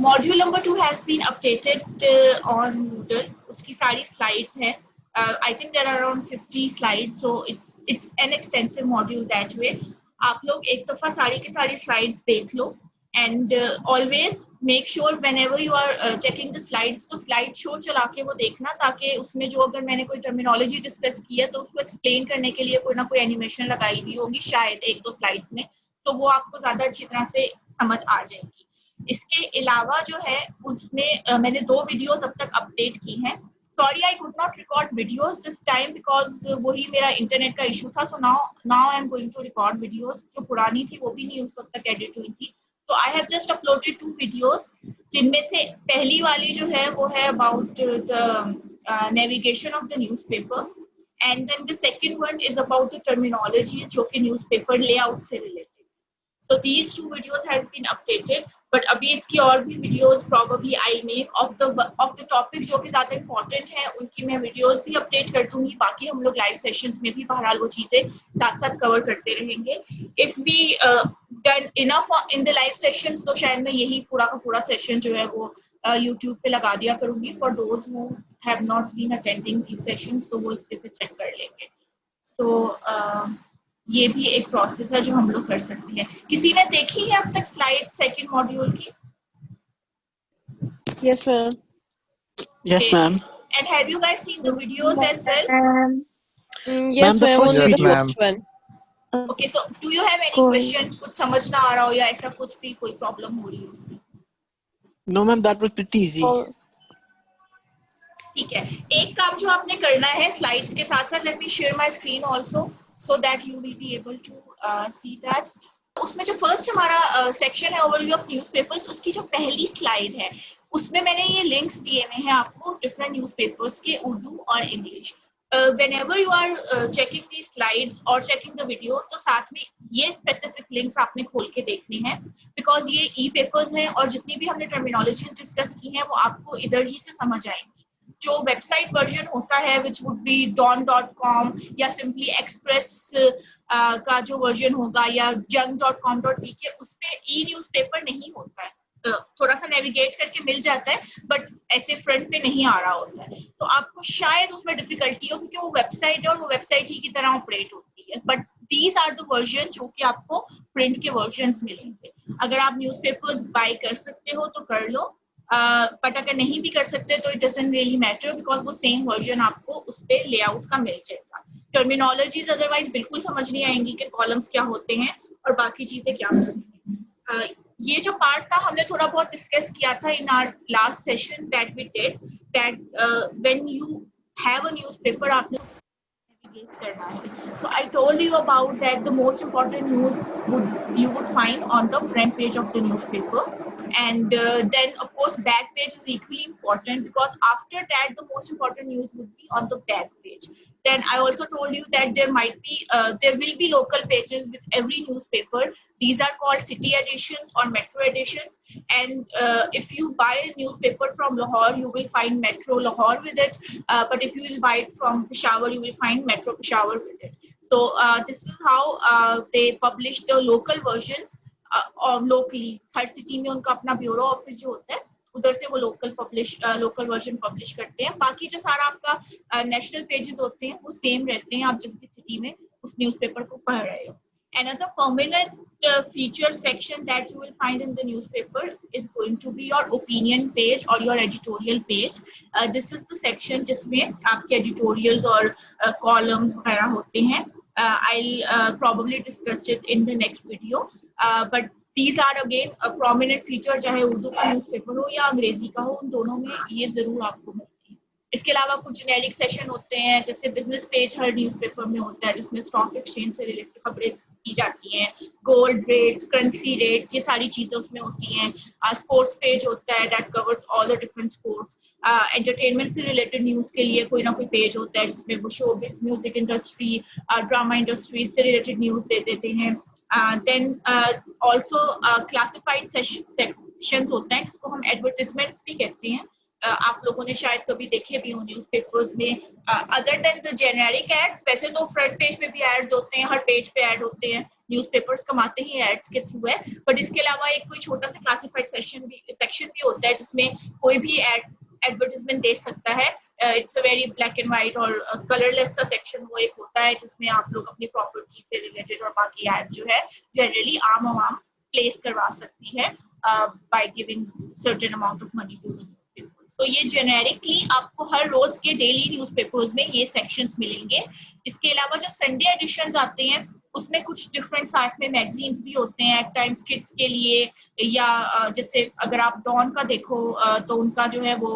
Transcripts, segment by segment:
Module number 2 has been updated on Moodle. उसकी सारी slides हैं. I think there are around 50 slides, so it's an extensive module that way. आप लोग एक दफा सारी की सारी स्लाइड्स देख लो and always make sure whenever you are checking the slides तो स्लाइड शो चला के वो देखना, ताकि उसमें जो अगर मैंने कोई टर्मिनोलॉजी डिस्कस की है तो उसको एक्सप्लेन करने के लिए कोई ना कोई एनिमेशन लगाई हुई होगी शायद एक दो स्लाइड्स में, तो वो आपको ज्यादा अच्छी तरह से समझ आ जाएगी. इसके अलावा जो है उसमें मैंने 2 वीडियोस अब तक अपडेट की हैं. Sorry I could not record videos this time because वही मेरा इंटरनेट का इशू था. So now I am going to record videos. जो पुरानी थी वो भी नहीं उस वक्त तक एडिट हुई थी. So I have just uploaded 2 videos, जिनमें से पहली वाली जो है वो है about the navigation of the newspaper, and then the second one is about the terminology जो कि newspaper layout से related. So these 2 videos has been updated, but अभी इसकी और भी videos probably I make of the topics जो कि ज़्यादा important हैं, उनकी मैं videos भी update कर दूँगी. बाकी हम लोग live sessions में भी बहरहाल वो चीज़ें साथ साथ cover करते रहेंगे. If we done enough in the live sessions, तो शायद मैं यही पूरा का पूरा session जो है वो YouTube पे लगा दिया करूँगी. For those who have not been attending these sessions, तो वो इस पे से check कर लेंगे. So ये भी एक प्रोसेस है जो हम लोग कर सकते हैं. किसी ने देखी है अब तक स्लाइड सेकंड मॉड्यूल की? Yes, ma'am. Yes, ma'am. And have you guys seen the videos as well? Yes, the ma'am. first Only the video. first one. Okay, so do you have any question? कुछ समझ ना आ रहा हो या ऐसा कुछ भी कोई प्रॉब्लम हो रही है उसमें? No, ma'am, that was pretty easy. ठीक है. एक काम जो आपने करना है स्लाइड्स के साथ साथ, let me share my screen also so that you will be able to see that. उसमें जो फर्स्ट हमारा सेक्शन है ओवरव्यू ऑफ न्यूज़पेपर्स, उसकी जो पहली स्लाइड है उसमें मैंने ये लिंक्स दिए हुए हैं आपको डिफरेंट न्यूज़पेपर्स के, उर्दू और English. whenever you are checking these slides or checking the video, तो साथ में ये specific links आपने खोल के देखने हैं, because ये e-papers हैं और जितनी भी हमने terminologies discuss की हैं वो आपको इधर ही से समझ आएंगी. जो वेबसाइट वर्जन होता है which would be dawn.com या simply express का जो वर्जन होगा या junk.com.pk, उस पे ई न्यूज़पेपर नहीं होता है. थोड़ा सा नेविगेट करके मिल जाता है बट ऐसे फ्रंट पे नहीं आ रहा होता है, तो आपको शायद उसमें डिफिकल्टी हो क्योंकि वो वेबसाइट है और वो वेबसाइट ही की तरह ऑपरेट होती है. But these are the version जो कि आपको प्रिंट के वर्जन्स मिलेंगे. अगर आप न्यूज़पेपर्स बाय कर सकते हो तो कर लो, बट अगर नहीं भी कर सकते तो it doesn't really matter because वो सेम वर्जन आपको उस पे लेआउट का मिल जाएगा. टर्मिनोलॉजीज अदरवाइज बिल्कुल समझ नहीं आएंगी कि कॉलम्स क्या होते हैं और बाकी चीजें क्या होती हैं. ये जो पार्ट था हमने थोड़ा बहुत डिस्कस किया था in our last session that we did, that when you have a newspaper आपने navigate करना है. So I told you about that the most important news you would find on the front page of the newspaper, and then of course back page is equally important because after that the most important news would be on the back page. Then I also told you that there will be local pages with every newspaper. These are called city editions or metro editions, and if you buy a newspaper from Lahore you will find Metro Lahore with it, but if you will buy it from Peshawar you will find Metro Peshawar with it. So this is how they publish the local versions locally. Her city में उनका अपना bureau office जो होता है उधर से वो local version publish करते हैं. बाकी जो सारा आपका नेशनल पेजेस होते हैं वो सेम रहते हैं आप जिस भी सिटी में उस न्यूज़पेपर को पढ़ रहे हो. Another permanent feature section that you will find in the newspaper is going to be your opinion page or your editorial page. This is the section जिसमें आपके editorials और columns वगैरह होते हैं. I'll probably discuss it in the next video, but these are again a prominent feature, चाहे उर्दू का newspaper हो या अंग्रेजी का हो, उन दोनों में ये जरूर आपको मिलती है. इसके अलावा कुछ जेनेरिक सेशन होते हैं जैसे बिजनेस पेज हर न्यूज़पेपर में होता है जिसमें स्टॉक एक्सचेंज से रिलेटेड खबरें की जाती हैं, गोल्ड रेट्स, करेंसी रेट्स, ये सारी चीजें उसमें होती हैं. स्पोर्ट्स पेज होता है that covers all the different sports. Entertainment से रिलेटेड न्यूज़ के लिए कोई ना कोई पेज होता है जिसमें वो showbiz, music industry, drama industry से रिलेटेड न्यूज़ दे देते हैं. देन ऑल्सो क्लासिफाइड सेक्शंस होते हैं जिसको हम एडवर्टिजमेंट्स भी कहते हैं. आप लोगों ने शायद कभी देखे भी हो न्यूज़पेपर्स में, other than the generic ads, वैसे तो फ्रंट पेज पे भी एड्स होते हैं, हर पेज पे ऐड होते हैं, न्यूज़पेपर्स कमाते ही एड्स के थ्रू है, बट इसके अलावा एक कोई छोटा सा क्लासिफाइड सेक्शन भी होता है जिसमें कोई भी एडवर्टाइजमेंट दे सकता है। It's a very black and white और कलरलेस सा सेक्शन वो एक होता है जिसमें आप लोग अपनी प्रॉपर्टी से रिलेटेड और बाकी एड जो है जनरली आम आवाम प्लेस करवा सकती है by giving certain amount of money to newspapers. तो ये जेनेरिकली आपको हर रोज के डेली न्यूज़पेपर्स में ये सेक्शंस मिलेंगे। इसके अलावा जो संडे एडिशंस आते हैं उसमें कुछ डिफरेंट साथ में मैगजीन्स भी होते हैं एट टाइम्स किड्स के लिए, या जैसे अगर आप डॉन का देखो तो उनका जो है वो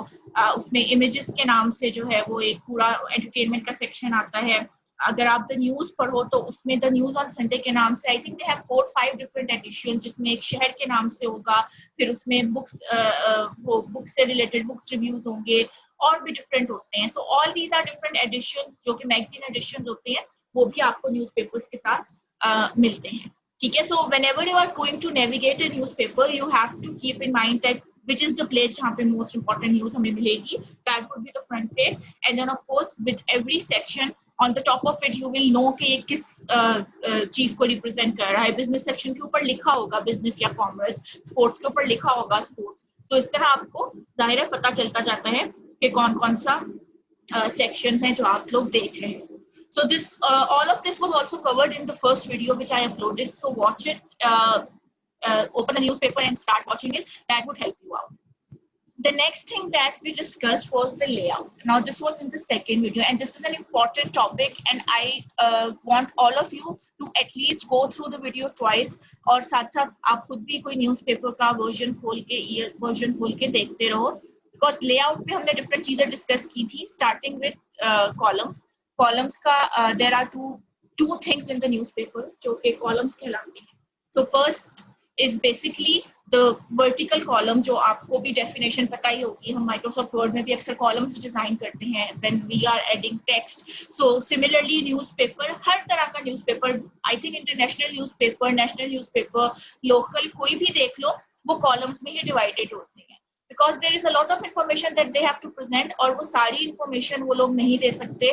उसमें इमेजेस के नाम से जो है वो एक पूरा एंटरटेनमेंट का सेक्शन आता है। अगर आप द न्यूज पढ़ो तो उसमें द न्यूज ऑन संडे के नाम से I think they have 4-5 different edition, जिसमें एक शहर के नाम से होगा, फिर उसमें बुक्स वो बुक्स से रिलेटेड बुक्स रिव्यूज होंगे और भी डिफरेंट होते हैं। So all these are different edition जो कि मैगजीन एडिशन होते हैं, वो भी आपको न्यूज़पेपर्स के साथ मिलते हैं। ठीक है, so whenever you are going to navigate a newspaper you have to keep in mind that which is the place जहाँ पे most important news हमें मिलेगी, that would be the front page, and then of course with every section on the top of it you will know कि ये किस चीज को represent कर रहा है। बिजनेस सेक्शन के ऊपर लिखा होगा बिजनेस या कॉमर्स, स्पोर्ट्स के ऊपर लिखा होगा स्पोर्ट्स, तो इस तरह आपको जाहिर है पता चलता जाता है कि कौन कौन सा sections हैं जो आप लोग देख रहे हैं। So this all of this was also covered in the first video which I uploaded, so watch it, open the newspaper and start watching it, that would help you out. The next thing that we discussed was the layout. Now this was in the second video and this is an important topic and I want all of you to at least go through the video twice, और साथ साथ आप खुद भी कोई newspaper का version खोल के देखते रहो, because layout पे हमने different चीजें डिस्कस की थी, starting with columns का there are two things in the newspaper जो कि columns कहलाते हैं। So first is basically the vertical column, जो आपको भी definition पता ही होगी, हम Microsoft Word में भी अक्सर columns डिजाइन करते हैं when we are adding text. So similarly newspaper, हर तरह का newspaper, I think international newspaper, national newspaper, local कोई भी देख लो वो columns में ही divided होते हैं, because there is a lot of information that they have to present और वो सारी information वो लोग नहीं दे सकते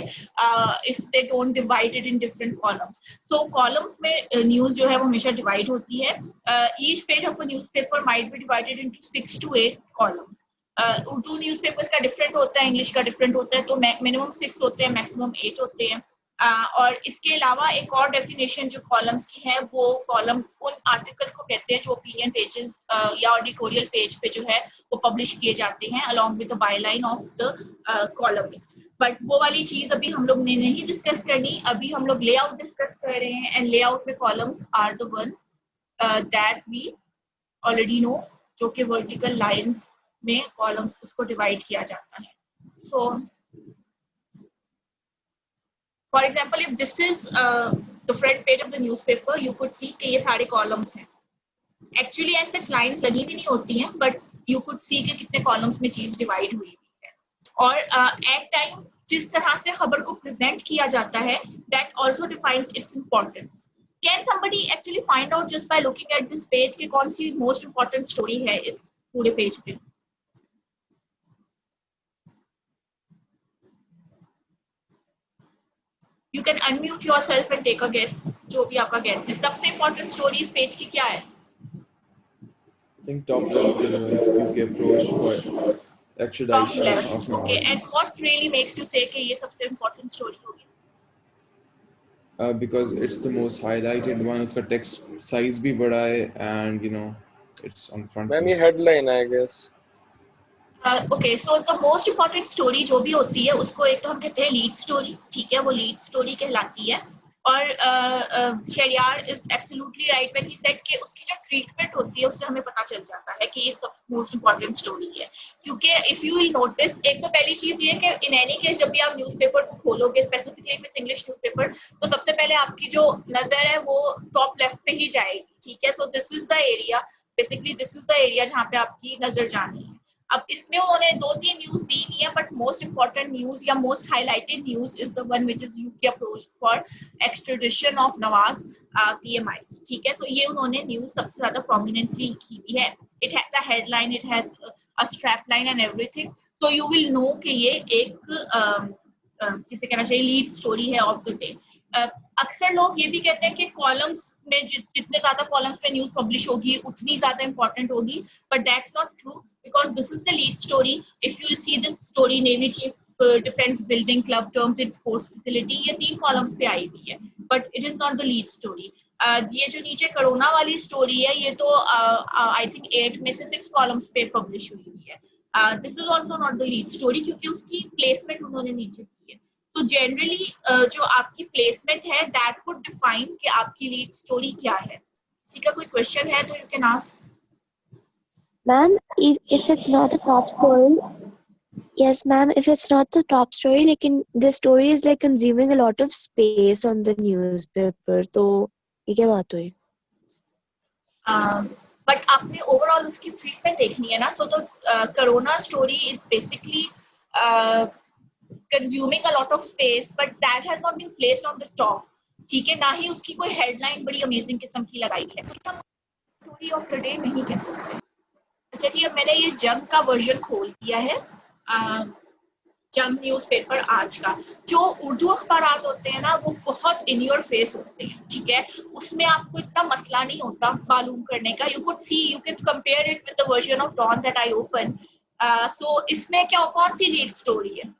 if they don't divide it in different columns. So columns में news जो है वो हमेशा divide होती है. Each page of a newspaper might be divided into 6 to 8 columns. Urdu newspapers का डिफरेंट होता है, इंग्लिश का डिफरेंट होता है, तो मिनिमम 6 होते हैं, मैक्सिमम 8 होते हैं। और इसके अलावा एक और डेफिनेशन जो कॉलम्स की है, वो कॉलम उन आर्टिकल्स को कहते हैं जो ओपिनियन पेजेस या एडिटोरियल पेज पे जो है वो पब्लिश किए जाते हैं along with the byline of the columnist. But वो वाली चीज अभी हम लोग ने नहीं डिस्कस करनी, अभी हम लोग लेआउट डिस्कस कर रहे हैं, एंड लेआउट में columns are the ones that we already know, जो कि वर्टिकल लाइंस में कॉलम्स उसको डिवाइड किया जाता है। सो for example if this is the front page of the newspaper, you could see कि ये सारे columns हैं। Actually as such lines लगी भी नहीं होती हैं, but you could see कि कितने columns में चीज divide हुई है। और at times जिस तरह से खबर को present किया जाता है, that also defines its importance. Can somebody actually find out just by looking at this page कि कौन सी most important story है इस पूरे पेज पे? You can unmute yourself and take a guess. जो भी आपका guess है, सबसे important story इस पेज की क्या है? I think top left UK approach for extradition Top left. of Nawaz. Okay, and what really makes you say कि ये सबसे important story होगी? Because it's the most highlighted one. उसका text size भी बड़ा है and you know it's on front ma'am page. ये headline है I guess. Okay, so the most important story जो भी होती है उसको एक तो हम कहते हैं लीड स्टोरी, ठीक है, वो लीड स्टोरी कहलाती है। और Shahryar is absolutely right when he said कि उसकी जो ट्रीटमेंट होती है उससे हमें पता चल जाता है कि ये सब मोस्ट इंपॉर्टेंट स्टोरी है, क्योंकि इफ यू विल नोटिस, एक तो पहली चीज ये है कि इन एनी केस जब भी आप न्यूज़पेपर को खोलोगे, specifically if it's English newspaper, तो सबसे पहले आपकी जो नजर है वो टॉप लेफ्ट पे ही जाएगी, ठीक है। So this is the area, basically this is the area जहाँ पे आपकी नजर जानी है। अब इसमें उन्होंने 2-3 न्यूज दी नहीं है, बट मोस्ट इंपॉर्टेंट न्यूज या most highlighted news is the one which is UK approach for extradition of Nawaz PMI, ठीक है। सो ये उन्होंने न्यूज सबसे ज्यादा प्रोमिनेंटली की हुई है। It has a headline, it has a strap line and everything. So you will know कि ये एक जिसे कहना चाहिए लीड स्टोरी है ऑफ द डे। अक्सर लोग ये भी कहते हैं कि कॉलम्स में जितने ज्यादा कॉलम्स पे न्यूज पब्लिश होगी उतनी ज्यादा इंपॉर्टेंट होगी, but that's not true because this is the lead story. If you will see this story, navy chief defence building club terms it's sports facility, ये 3 कॉलम्स पे आई हुई है, but it is not the lead story. ये जो नीचे corona वाली story है ये तो आई थिंक 8 में से 6 कॉलम्स पे पब्लिश हुई हुई है। This is also not the lead story क्योंकि उसकी प्लेसमेंट उन्होंने नीचे की है। तो जनरली जो आपकी प्लेसमेंट है दैट वुड डिफाइन कि आपकी लीड स्टोरी क्या है। किसी का कोई क्वेश्चन है तो you can ask. Ma'am, if it's not the top story, yes, ma'am, if it's not the top story, लेकिन the story is like consuming a lot of space on the newspaper, तो ये क्या बात हुई? But आपने overall उसकी treatment देखनी है ना। सो तो corona story is basically consuming a lot of space but that has not been placed on the top, ठीक है, ना ही उसकी कोई हेडलाइन बड़ी अमेजिंग किस्म की लगाई है, स्टोरी ऑफ द डे नहीं कह सकते। अच्छा जी, अब मैंने ये जंग का वर्जन खोल दिया है, जंग न्यूज़पेपर आज का। जो उर्दू अखबारात होते हैं ना वो बहुत इन योर फेस होते हैं, ठीक है, उसमें आपको इतना मसला नहीं होता मालूम करने का। You could see, you can compare it with the version of Dawn that I open. So इसमें क्या, कौन सी लीड स्टोरी है?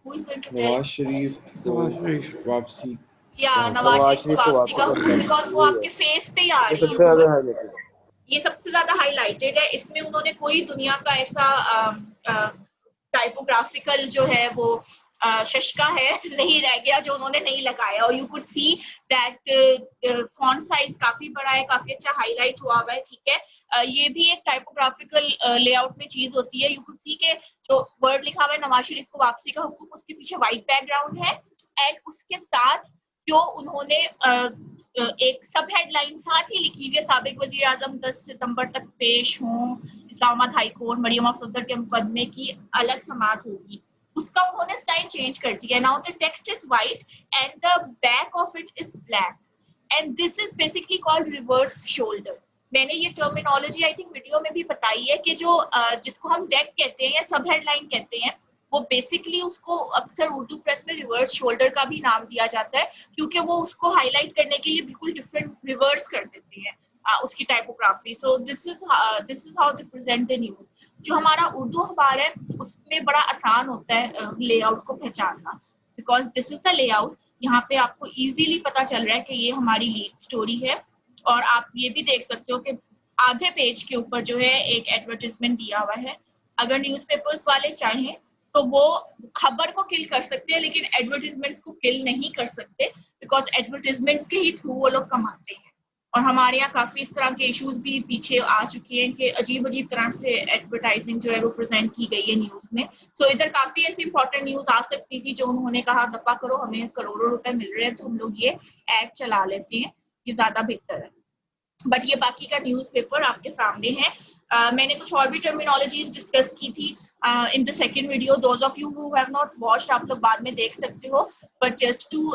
Who is going to tell? Nawaz Sharif को वापसी, या नवाज शरीफ को वापसी का हुक्म, बिकॉज वो आपके फेस पे ही आ रही है, ये सबसे ज्यादा हाईलाइटेड है। इसमें उन्होंने कोई दुनिया का ऐसा टाइपोग्राफिकल जो है वो शशका है नहीं रह गया जो उन्होंने नहीं लगाया। और you could see that font size काफी बड़ा है, काफी अच्छा हाईलाइट हुआ हुआ है, ठीक है। ये भी एक टाइपोग्राफिकल लेआउट में चीज होती है। यू कुड सी के जो वर्ड लिखा हुआ है नवाज शरीफ को वापसी का हुक्म, उसके पीछे व्हाइट बैकग्राउंड है एंड उसके साथ जो उन्होंने एक सब हेडलाइन साथ ही लिखी हुई है, साबिक वजीर आजम 10 सितंबर तक पेश हों, इस्लामाबाद हाई कोर्ट मरियम अफजल के मुकदमे की अलग समाअत होगी, उसका उन्होंने स्टाइल चेंज कर दिया। Now the text is white and the back of it is black and this is basically called reverse shoulder. मैंने ये टर्मिनोलॉजी आई थिंक वीडियो में भी बताई है कि जो जिसको हम डेक कहते हैं या सब हेडलाइन कहते हैं, वो बेसिकली उसको अक्सर उर्दू प्रेस में रिवर्स शोल्डर का भी नाम दिया जाता है क्योंकि वो उसको हाईलाइट करने के लिए बिल्कुल डिफरेंट रिवर्स कर देते हैं उसकी typography. So this is how they present the news. जो हमारा उर्दू अखबार है उसमें बड़ा आसान होता है लेआउट को पहचानना, because this is the layout. यहाँ पे आपको इजीली पता चल रहा है कि ये हमारी लीड स्टोरी है। और आप ये भी देख सकते हो कि आधे पेज के ऊपर जो है एक एडवर्टाइजमेंट दिया हुआ है। अगर न्यूज़पेपर्स वाले चाहें तो वो खबर को किल कर सकते हैं लेकिन एडवर्टाइजमेंट्स को किल नहीं कर सकते, बिकॉज एडवर्टाइजमेंट्स के ही थ्रू वो लोग कमाते हैं। और हमारे यहाँ काफी इस तरह के इश्यूज भी पीछे आ चुके हैं कि अजीब अजीब तरह से एडवर्टाइजिंग जो है वो प्रेजेंट की गई है न्यूज में। सो इधर काफी ऐसी इंपॉर्टेंट न्यूज आ सकती थी जो उन्होंने कहा दफा करो, हमें करोड़ों रुपए मिल रहे हैं तो हम लोग ये एड चला लेते हैं, ये ज्यादा बेहतर है। बट ये बाकी का न्यूज़पेपर आपके सामने है। मैंने कुछ और भी टर्मिनोलॉजीज डिस्कस की थी in the second video. Those of you who have not watched, आप लोग बाद में देख सकते हो, but just to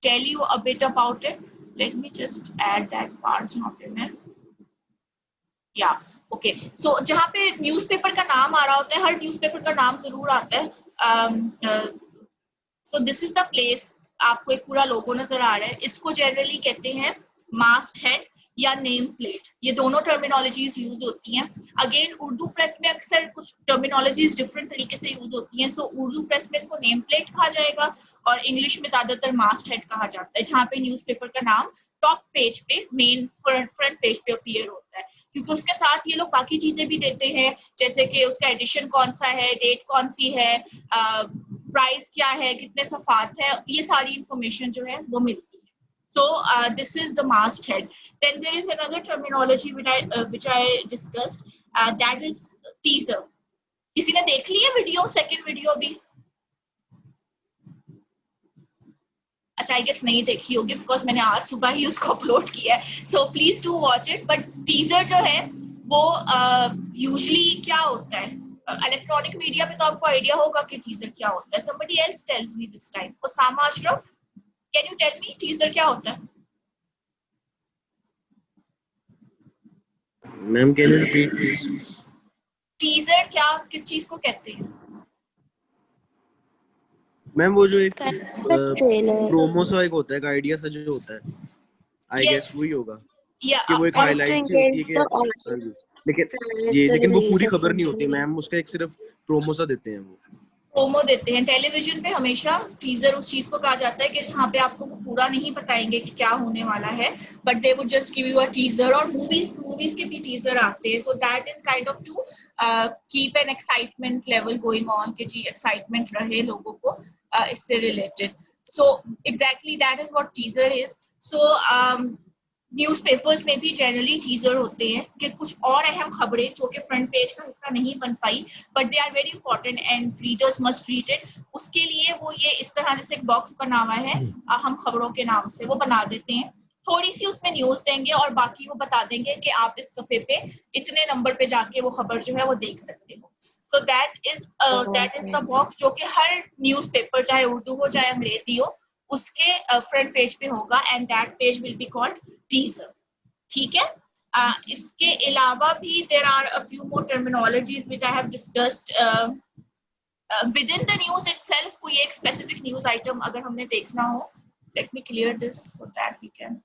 tell you a bit about it, let me just add that part जहाँ पे मैं या ओके। सो जहाँ पे न्यूज़पेपर का नाम आ रहा होता है, हर न्यूज़पेपर का नाम जरूर आता है। So this is the place, आपको एक पूरा लोगो नजर आ रहा है, इसको जनरली कहते हैं मास्ट हेड या नेम प्लेट। ये दोनों टर्मिनोलॉजीज यूज होती हैं। अगेन उर्दू प्रेस में अक्सर कुछ टर्मिनोलॉजीज डिफरेंट तरीके से यूज होती हैं। सो उर्दू प्रेस में इसको नेम प्लेट कहा जाएगा और इंग्लिश में ज्यादातर मास्ट हेड कहा जाता है, जहाँ पे न्यूज़पेपर का नाम टॉप पेज पे, मेन फ्रंट पेज पे अपीयर होता है, क्योंकि उसके साथ ये लोग बाकी चीजें भी देते हैं, जैसे कि उसका एडिशन कौन सा है, डेट कौन सी है, प्राइस क्या है, कितने सफात है, ये सारी इंफॉर्मेशन जो है वो मिलती है। So this is the masthead. Then there is another terminology which I discussed, that is teaser. किसी ने देख ली है वीडियो, सेकंड वीडियो भी? अच्छा, आई गेस नहीं देखी होगी बिकॉज मैंने आज सुबह ही उसको अपलोड किया है। So please do watch it. But teaser जो है वो यूजली क्या होता है, इलेक्ट्रॉनिक मीडिया पे तो आपको आइडिया होगा कि टीजर क्या होता है। somebody else tells me this time. Usama Ashraf, can you tell me teaser क्या होता है? Ma'am, can you repeat, please? Teaser क्या किस चीज को कहते हैं? मैम वो जो एक It's kind of a trailer. Promo सा एक होता है, एक आइडिया सा जो होता है, आई Yes. गेस वही होगा या कि वो एक And it's to हाईलाइट सी होती है engage कि the हाँ audience जी, लेकिन prior ये to the लेकिन वो release पूरी of खबर नहीं होती something. मैम, उसका एक सिर्फ प्रोमो सा देते हैं वो। प्रोमो देते हैं। टेलीविजन पे हमेशा टीजर उस चीज को कहा जाता है कि जहाँ पे आपको वो पूरा नहीं बताएंगे कि क्या होने वाला है, but they would just give you a teaser. और मूवीज के भी टीजर आते हैं, so that is kind of to keep an excitement level going on, कि जी एक्साइटमेंट रहे लोगों को इससे related. So exactly that is what teaser is. So newspapers में भी जनरली टीजर होते हैं कि कुछ और अहम खबरें जो कि फ्रंट पेज का हिस्सा नहीं बन पाई, but they are very important and readers must read it. उसके लिए वो ये इस तरह जैसे एक बॉक्स बना हुआ है अहम खबरों के नाम से, वो बना देते हैं। थोड़ी सी उसमें न्यूज देंगे और बाकी वो बता देंगे कि आप इस सफे पे इतने नंबर पे जाके वो खबर जो है वो देख सकते हो। सो दैट इज द बॉक्स जो कि हर न्यूज़पेपर, चाहे उर्दू हो चाहे अंग्रेजी हो, उसके फ्रंट पेज पे होगा, and that page will be called teaser. ठीक है। इसके अलावा भी there are a few more terminologies which I have discussed with in the news itself. कोई एक स्पेसिफिक न्यूज आइटम अगर हमने देखना हो, let me clear this so that we can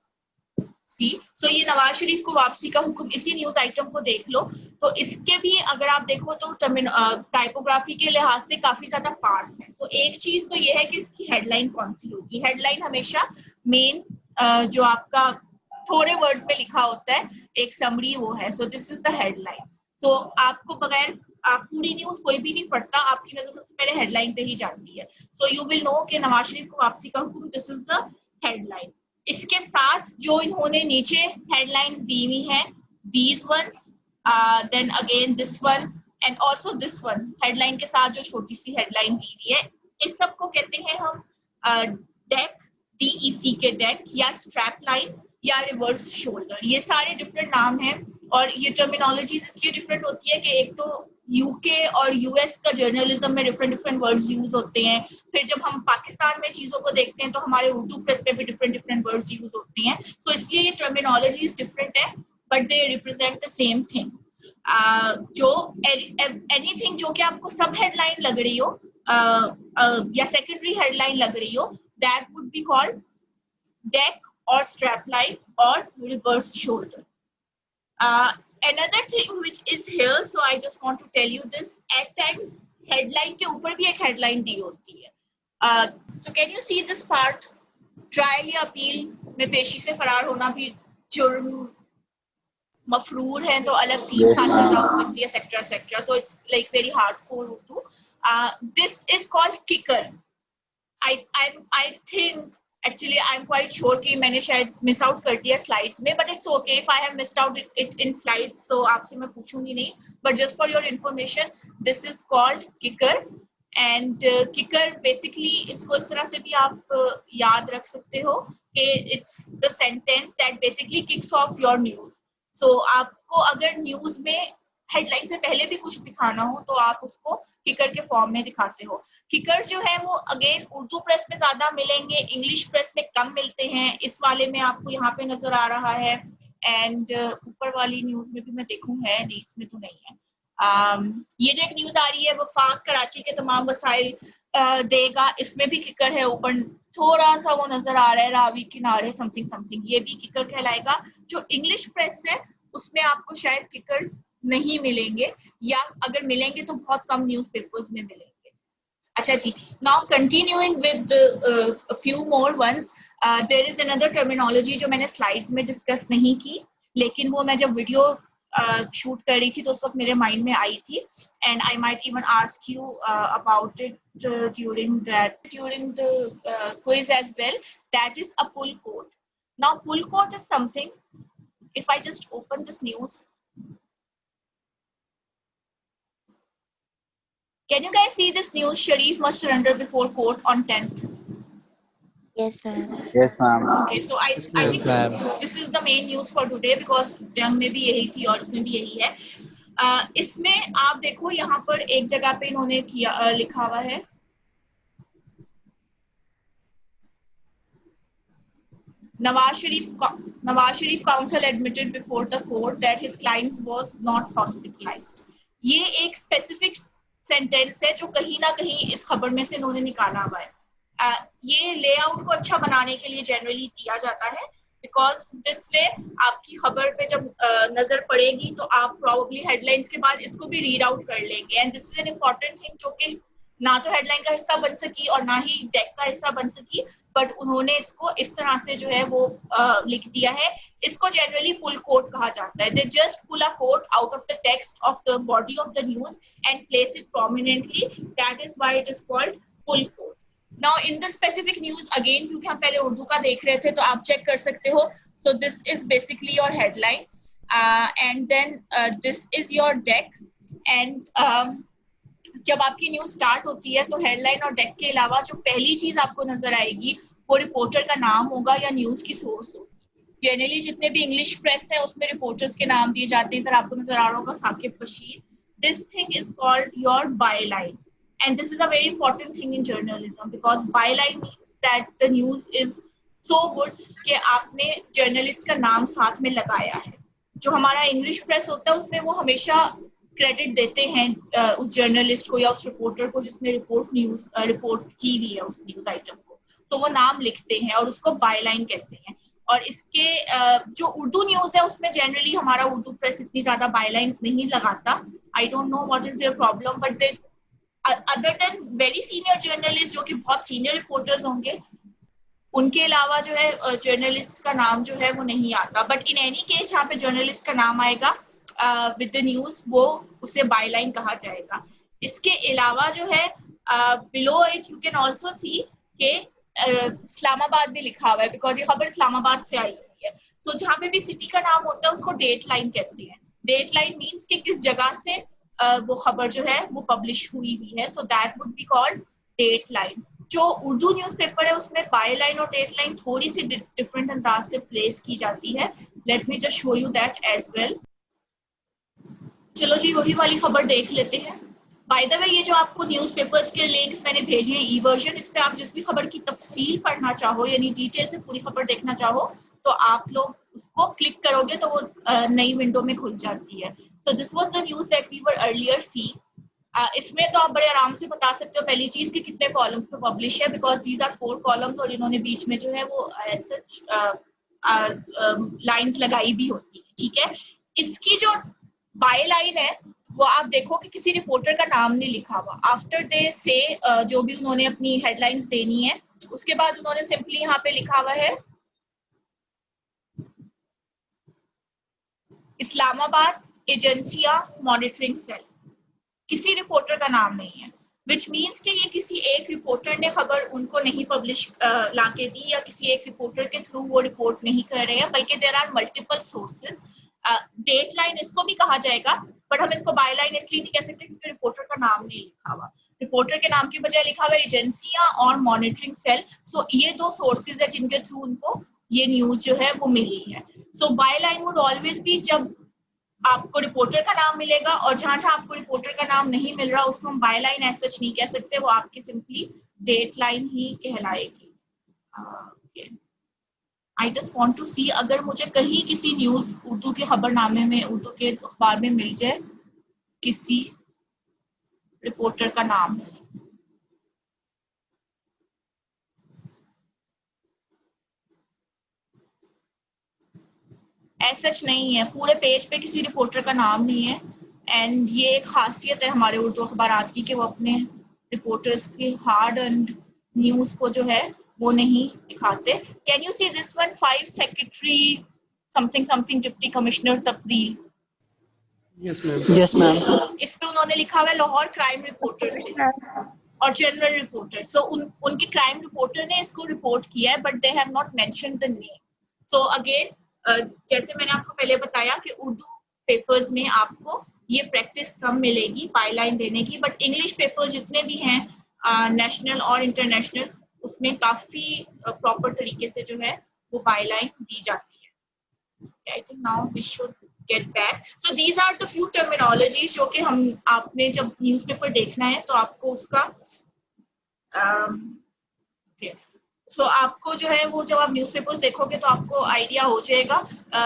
see. So ये नवाज शरीफ को वापसी का हुक्म, इसी न्यूज आइटम को देख लो। तो इसके भी अगर आप देखो तो टाइपोग्राफी के लिहाज से काफी ज्यादा पार्ट्स हैं। सो एक चीज तो ये है कि इसकी हेडलाइन कौन सी होगी। हेडलाइन हमेशा मेन जो आपका थोड़े वर्ड्स में लिखा होता है, एक समरी वो है। So this is the headline. So आपको बगैर आप पूरी न्यूज कोई भी नहीं पढ़ता, आपकी नजर सबसे पहले हेडलाइन पे ही जाती है। सो यू विल नो कि नवाज शरीफ को वापसी का हुक्म, दिस इज द हेडलाइन। इसके साथ जो इन्होंने नीचे हेडलाइंस दी हुई हैं, these ones, then again this one and also this one, headline के साथ जो छोटी सी हेडलाइन दी हुई है, इस सब को कहते हैं हम डेक, DEC के डेक, या स्ट्रैप लाइन, या रिवर्स शोल्डर। ये सारे डिफरेंट नाम हैं और ये टर्मिनोलॉजीज इसलिए डिफरेंट होती है कि एक तो यूके और यूएस का जर्नलिज्म में डिफरेंट वर्ड्स यूज होते हैं। फिर जब हम पाकिस्तान में चीजों को देखते हैं तो हमारे उर्दू प्रेस पे भी डिफरेंट वर्ड्स यूज होती हैं। सो इसलिए ये टर्मिनोलॉजीज डिफरेंट है, but they represent the same thing. जो एनीथिंग जो कि आपको सब हेडलाइन लग रही हो या सेकेंडरी हेडलाइन लग रही हो, that would be called deck और स्ट्रैप लाइन और reverse shoulder. Another thing which is here, so I just want to tell you this, at times headline के ऊपर भी एक headline दी होती है। So can you see this part? Trial या appeal में पेशी से फरार होना भी जुर्म मफरूर है, तो अलग 3 साल सजा हो सकती है, sector. So it's like very hardcore Urdu. This is called kicker. I think actually I'm quite sure कि मैंने शायद मिस आउट कर दिया स्लाइड्स में, but it's okay if I have missed out it in slides, so आपसे मैं पूछूंगी नहीं, but just for your information this is called kicker. And kicker basically इसको इस तरह से भी आप याद रख सकते हो कि it's the sentence that basically kicks off your news. So आपको अगर न्यूज में हेडलाइन से पहले भी कुछ दिखाना हो तो आप उसको किकर के फॉर्म में दिखाते हो। किकर जो है वो अगेन उर्दू प्रेस में ज्यादा मिलेंगे, इंग्लिश प्रेस में कम मिलते हैं। इस वाले में आपको यहाँ पे नजर आ रहा है, एंड ऊपर वाली न्यूज में भी मैं देखूं है नहीं, इसमें तो नहीं है। ये जो एक न्यूज आ रही है वफाक कराची के तमाम वसाइल देगा, इसमें भी किकर है। ऊपर थोड़ा सा वो नजर आ रहा है रावी किनारे समथिंग, ये भी किकर कहलाएगा। जो इंग्लिश प्रेस है उसमें आपको शायद किकर्स नहीं मिलेंगे, या अगर मिलेंगे तो बहुत कम न्यूज़पेपर्स में मिलेंगे। अच्छा जी, now continuing with a few more ones, there is another terminology जो मैंने स्लाइड्स में डिस्कस नहीं की, लेकिन वो मैं जब वीडियो शूट कर रही थी तो उस वक्त मेरे माइंड में आई थी, and I might even ask you about it during the quiz as well. That is a pull quote. Now pull quote is something, if I just open this news, can you guys see this news? Sharif must surrender before court on 10th. Yes, ma'am. Yes, ma'am. Okay, so I think this is the main news for today because जंग में भी यही थी और इसमें भी यही है। इसमें आप देखो यहाँ पर एक जगह पे इन्होंने किया लिखा हुआ है, Nawaz Sharif counsel admitted before the court that his client was not hospitalized. ये एक स्पेसिफिक सेंटेंस है जो कहीं ना कहीं इस खबर में से इन्होंने निकाला हुआ है. ये लेआउट को अच्छा बनाने के लिए जनरली किया जाता है, बिकॉज दिस वे आपकी खबर पे जब नजर पड़ेगी तो आप प्रोबेबली हेडलाइंस के बाद इसको भी रीड आउट कर लेंगे. And this is an important thing जो कि ना तो हेडलाइन का हिस्सा बन सकी और ना ही डेक का हिस्सा बन सकी, बट उन्होंने इसको इस तरह से जो है वो लिख दिया है. इसको जनरली पुल कोट कहा जाता है. They just pull a quote out of the text of the body of the news and place it prominently. That is why it is called pull quote. Now in the specific news again, क्योंकि हम पहले उर्दू का देख रहे थे तो आप check कर सकते हो. So this is basically your headline and then this is your deck. And जब आपकी न्यूज स्टार्ट होती है तो हेडलाइन और डेक के अलावा जो पहली चीज आपको नजर आएगी वो रिपोर्टर का नाम होगा या न्यूज की सोर्स होगी. जनरली जितने भी इंग्लिश प्रेस है उसमें रिपोर्टर्स के नाम दिए जाते हैं. इधर आपको नजर आ रहा होगा Saqib Bashir. This thing is called your byline, and this is a very important thing in journalism, because byline means that the news is so good कि आपने जर्नलिस्ट का नाम साथ में लगाया है. जो हमारा इंग्लिश प्रेस होता है उसमें वो हमेशा क्रेडिट देते हैं उस जर्नलिस्ट को या उस रिपोर्टर को जिसने रिपोर्ट की हुई है उस न्यूज आइटम को, तो वो नाम लिखते हैं और उसको बायलाइन कहते हैं. और इसके जो उर्दू न्यूज है उसमें जनरली हमारा उर्दू प्रेस इतनी ज्यादा बायलाइंस नहीं लगाता. I don't know what is their problem, but they other than very senior journalist जो कि बहुत सीनियर रिपोर्टर्स होंगे, उनके अलावा जो है जर्नलिस्ट का नाम जो है वो नहीं आता. बट इन एनी केस यहाँ पे जर्नलिस्ट का नाम आएगा विद द न्यूज, वो उसे बायलाइन कहा जाएगा. इसके अलावा जो है below it you can also see के इस्लामाबाद भी लिखा हुआ है, बिकॉज ये खबर इस्लामाबाद से आई हुई है. सो जहाँ पे भी सिटी का नाम होता है उसको डेट लाइन कहते हैं. डेट लाइन मीन्स कि किस जगह से वो खबर जो है वो पब्लिश हुई हुई है. So that would be called dateline. जो उर्दू न्यूज़पेपर है उसमें बाय लाइन और डेट लाइन थोड़ी सी डिफरेंट अंदाज से प्लेस की जाती है. Let me just show you that as well. चलो जी वही वाली खबर देख लेते हैं. बाय द वे ये जो आपको न्यूज़पेपर्स के लिंक्स मैंने भेजे हैं ई वर्जन, इस पे आप जिस भी खबर की तफसील पढ़ना चाहो यानी डिटेल से पूरी खबर देखना चाहो तो आप लोग उसको क्लिक करोगे तो वो नई विंडो में खुल जाती है. So this was the news that we were earlier see. इसमें तो आप बड़े आराम से बता सकते हो पहली चीज कि कितने कॉलम्स पे पब्लिश है, बिकॉज दीज आर 4 कॉलम्स और इन्होंने बीच में जो है वो सच लाइंस लगाई भी होती है. ठीक है. इसकी जो बाय लाइन है वो आप देखो कि किसी रिपोर्टर का नाम नहीं लिखा हुआ. आफ्टर दे से जो भी उन्होंने अपनी हेडलाइंस देनी है उसके बाद उन्होंने सिंपली यहाँ पे लिखा हुआ है इस्लामाबाद एजेंसिया मॉनिटरिंग सेल. किसी रिपोर्टर का नाम नहीं है, विच मीन्स कि ये किसी एक रिपोर्टर ने खबर उनको नहीं पब्लिश लाके दी या किसी एक रिपोर्टर के थ्रू वो रिपोर्ट नहीं कर रहे हैं, बल्कि there are multiple sources. Dateline इसको भी कहा जाएगा, बट हम इसको बाय लाइन इसलिए नहीं कह सकते क्योंकि रिपोर्टर का नाम नहीं लिखा हुआ. रिपोर्टर के नाम की बजाय लिखा हुआ एजेंसियां और मॉनिटरिंग सेल. सो ये 2 सोर्सेज है जिनके थ्रू उनको ये न्यूज जो है वो मिली है. सो बाय लाइन वुड ऑलवेज भी जब आपको रिपोर्टर का नाम मिलेगा, और जहां जहां आपको रिपोर्टर का नाम नहीं मिल रहा उसको हम बाय लाइन एज सच नहीं कह सकते, वो आपकी सिंपली डेट लाइन ही कहलाएगी. I just want to see अगर मुझे कहीं किसी न्यूज उर्दू के खबरनामे में उर्दू के अखबार में मिल जाए किसी रिपोर्टर का नाम. सच नहीं है, पूरे पेज पे किसी रिपोर्टर का नाम नहीं है. एंड ये एक खासियत है हमारे उर्दू अखबारात की कि वो अपने रिपोर्टर्स की हार्ड एंड न्यूज को जो है वो नहीं दिखाते. Can you see this one 5 secretary something something deputy commissioner तब्दील. Yes ma'am. Yes, ma'am. इस पे उन्होंने लिखा हुआ है लाहौर क्राइम रिपोर्टर से और जनरल रिपोर्टर. सो उनके क्राइम रिपोर्टर ने इसको रिपोर्ट किया है, but they have not mentioned the name. So again जैसे मैंने आपको पहले बताया कि उर्दू पेपर्स में आपको ये प्रैक्टिस कम मिलेगी बायलाइन देने की, बट इंग्लिश पेपर्स जितने भी हैं नेशनल और इंटरनेशनल उसमें काफी प्रॉपर तरीके से जो है वो बायलाइन दी जाती है. I think now we should get back. So these are the few terminologies जो कि हम आपने जब न्यूज़पेपर देखना है तो आपको उसका सो आपको जो है वो जब आप न्यूज़पेपर्स देखोगे तो आपको आइडिया हो जाएगा।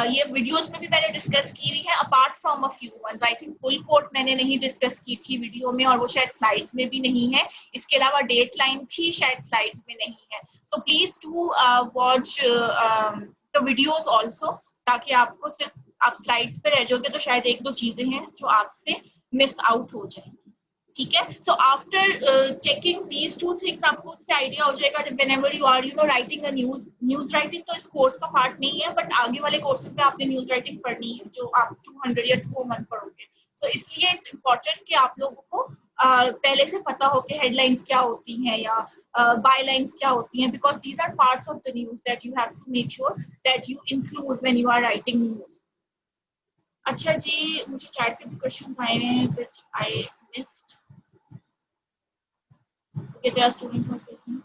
ये वीडियोस में भी मैंने डिस्कस की हुई है, apart from a few ones. I think full quote मैंने नहीं डिस्कस की थी वीडियो में, और वो शायद स्लाइड्स में भी नहीं है। इसके अलावा डेट लाइन भी शायद स्लाइड्स में नहीं है। So please to watch the videos also, ताकि आपको सिर्फ आप स्लाइड्स पे रह जाओगे तो शायद एक दो चीजें हैं जो आपसे मिस आउट हो जाएंगी। ठीक है। So after checking these two things आपको उससे आइडिया हो जाएगा जब whenever you are writing a news writing तो इस कोर्स का पार्ट नहीं है, बट आगे वाले कोर्सेज में आपने न्यूज राइटिंग पढ़नी है जो आप 200 या 2 मंथ पढ़ोगे। सो इसलिए इट्स इम्पोर्टेंट कि आप लोगों को पहले से पता हो कि हेडलाइंस क्या होती हैं या बाय लाइन्स क्या होती हैं, because these are parts of the news that you have to make sure that you include when you are writing news. अच्छा जी, मुझे चैट पे भी क्वेश्चन आए हैं which I missed. Okay, there are students who are facing.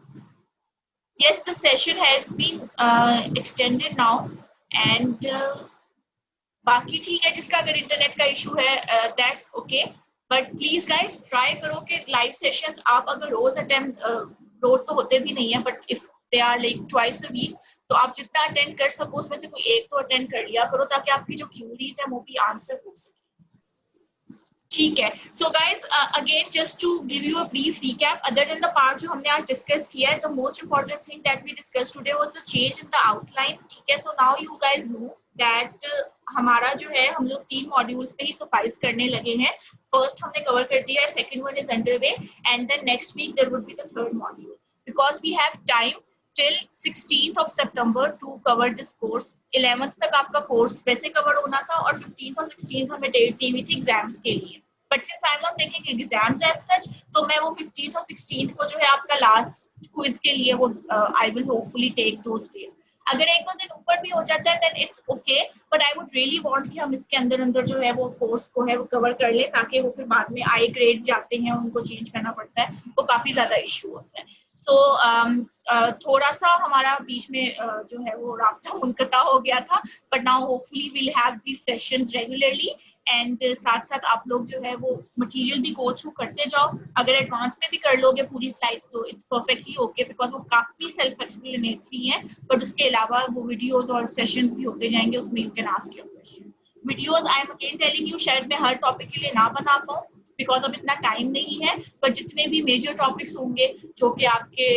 Yes, the session has been extended now, and बाकी ठीक है, जिसका अगर इंटरनेट का इशू है that's okay, but please guys try करो कि लाइव सेशंस आप अगर रोज अटेंड, रोज तो होते भी नहीं है, but if they are like twice a week, तो आप जितना अटेंड कर सको उसमें से कोई एक तो अटेंड कर लिया करो, ताकि आपकी जो क्यूरीज है वो भी आंसर हो सके। ठीक है। So guys again just to give you a brief recap, other than the part जो हमने आज डिस्कस किया है, the most important thing that we discussed today was the change in the outline. ठीक है। So now you guys know that हमारा जो है हम लोग 3 मॉड्यूल्स पे ही सफाइस करने लगे हैं। फर्स्ट हमने कवर कर दिया है, second one is under way, and then next week there would be the third module, because we have time till 16th of September to cover this course। 11th तक आपका course वैसे cover होना था, और 15th और 16th हमें date दी हुई थी एग्जाम्स के लिए, but since I am not taking exams as such, तो मैं वो 15th और 16th को जो है आपका लास्ट क्विज के लिए वो I will hopefully take those days. अगर एक दो दिन ऊपर भी हो जाता है then it's okay, but I would really want कि हम इसके अंदर अंदर जो है वो कोर्स को है वो कवर कर ले, ताकि वो फिर बाद में आई ग्रेड जाते हैं उनको चेंज करना पड़ता है, वो काफी ज्यादा इश्यू होता है। सो थोड़ा सा हमारा बीच में जो है वो राब्ता मुनक़ता हो गया था, but now hopefully we'll have this sessions regularly, and साथ साथ आप लोग जो है वो मटेरियल भी गो थ्रू करते जाओ। अगर एडवांस में भी कर लोगे पूरी स्लाइड्स तो इट्स परफेक्टली ओके, बिकॉज वो काफी सेल्फ एक्सप्लेनेटरी है, बट उसके अलावा वो वीडियोस और सेशंस भी होते जाएंगे, उसमें you can ask your question. Videos I am again telling you, शायद मैं हर टॉपिक के लिए ना बना पाऊँ बिकॉज अब इतना टाइम नहीं है, पर जितने भी मेजर टॉपिक्स होंगे जो कि आपके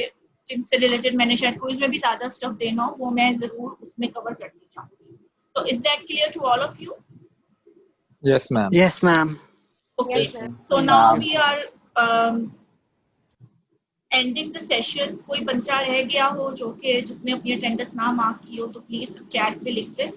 जिनसे रिलेटेड मैंने शायद क्विज में भी ज्यादा स्टफ देना हो, वो मैं जरूर उसमें कवर करती चाहूंगी। So is that clear to all of you? Yes, ma'am. Yes, ma'am. Okay. Yes, ma'am. So now we are ending the session. कोई बच्चा रह गया हो जो कि जिसने अपनी अटेंडेंस ना मार्क की हो तो प्लीज चैट पे लिख दे।